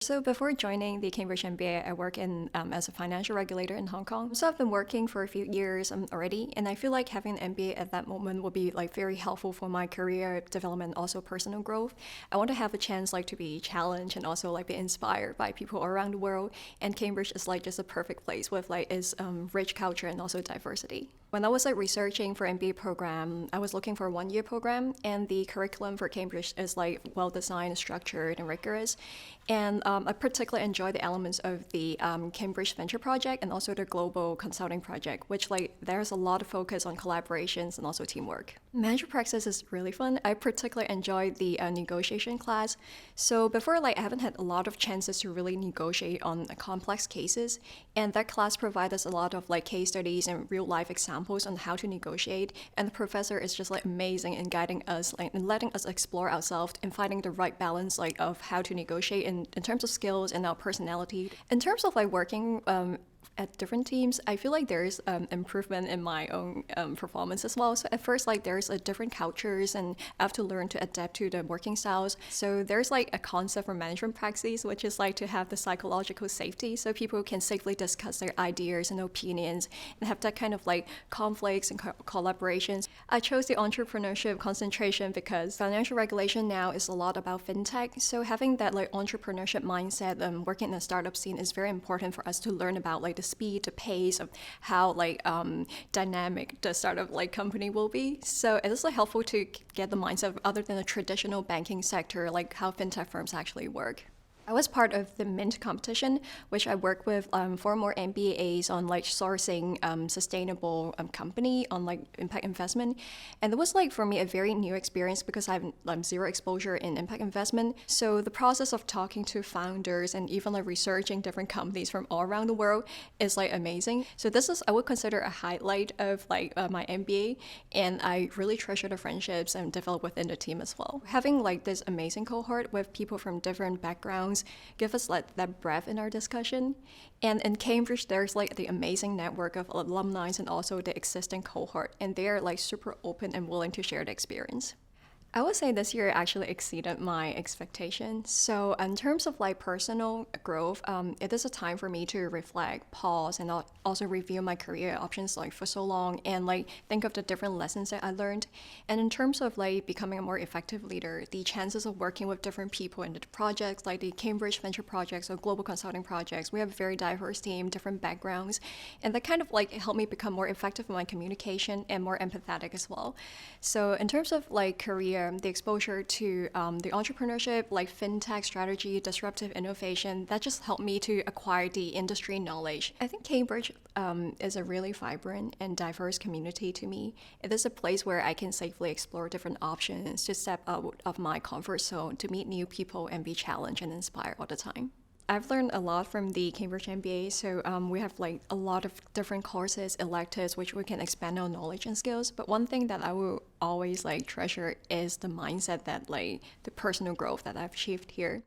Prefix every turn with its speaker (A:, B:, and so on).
A: So before joining the Cambridge MBA, I work in as a financial regulator in Hong Kong. So I've been working for a few years already, and I feel like having an MBA at that moment will be like very helpful for my career development, also personal growth. I want to have a chance like to be challenged and also like be inspired by people around the world. And Cambridge is like just a perfect place with like its rich culture and also diversity. When I was like researching for MBA program, I was looking for a 1-year program, and the curriculum for Cambridge is like well designed, structured, and rigorous. And I particularly enjoy the elements of the Cambridge Venture Project and also the Global Consulting Project, which like there's a lot of focus on collaborations and also teamwork. Management practice is really fun. I particularly enjoy the negotiation class. So before, like I haven't had a lot of chances to really negotiate on complex cases, and that class provides us a lot of like case studies and real life examples on how to negotiate. And the professor is just like amazing in guiding us, like and letting us explore ourselves and finding the right balance like of how to negotiate in terms of skills and our personality. In terms of like working at different teams, I feel like there's improvement in my own performance as well. So at first, like there's a different cultures and I have to learn to adapt to the working styles. So there's like a concept for management practice, which is like to have the psychological safety so people can safely discuss their ideas and opinions and have that kind of like conflicts and collaborations. I chose the entrepreneurship concentration because financial regulation now is a lot about fintech. So having that like entrepreneurship mindset working in a startup scene is very important for us to learn about like the speed, the pace of how like dynamic the startup like company will be. So it is like helpful to get the mindset of other than the traditional banking sector, like how fintech firms actually work. I was part of the Mint competition, which I worked with 4 more MBAs on like sourcing sustainable company on like impact investment. And it was like for me a very new experience because I have zero exposure in impact investment. So the process of talking to founders and even like researching different companies from all around the world is like amazing. So this is, I would consider a highlight of like my MBA, and I really treasure the friendships and develop within the team as well. Having like this amazing cohort with people from different backgrounds give us like that breadth in our discussion. And in Cambridge, there's like the amazing network of alumni and also the existing cohort, and they're like super open and willing to share the experience. I would say this year actually exceeded my expectations. So in terms of like personal growth, it is a time for me to reflect, pause, and also review my career options like for so long and like think of the different lessons that I learned. And in terms of like becoming a more effective leader, the chances of working with different people in the projects like the Cambridge Venture Projects or Global Consulting Projects, we have a very diverse team, different backgrounds, and that kind of like helped me become more effective in my communication and more empathetic as well. So in terms of like career, the exposure to the entrepreneurship, like fintech strategy, disruptive innovation, that just helped me to acquire the industry knowledge. I think Cambridge is a really vibrant and diverse community to me. It is a place where I can safely explore different options, to step out of my comfort zone, to meet new people and be challenged and inspired all the time. I've learned a lot from the Cambridge MBA, so we have like a lot of different courses, electives, which we can expand our knowledge and skills. But one thing that I will always like treasure is the mindset that like the personal growth that I've achieved here.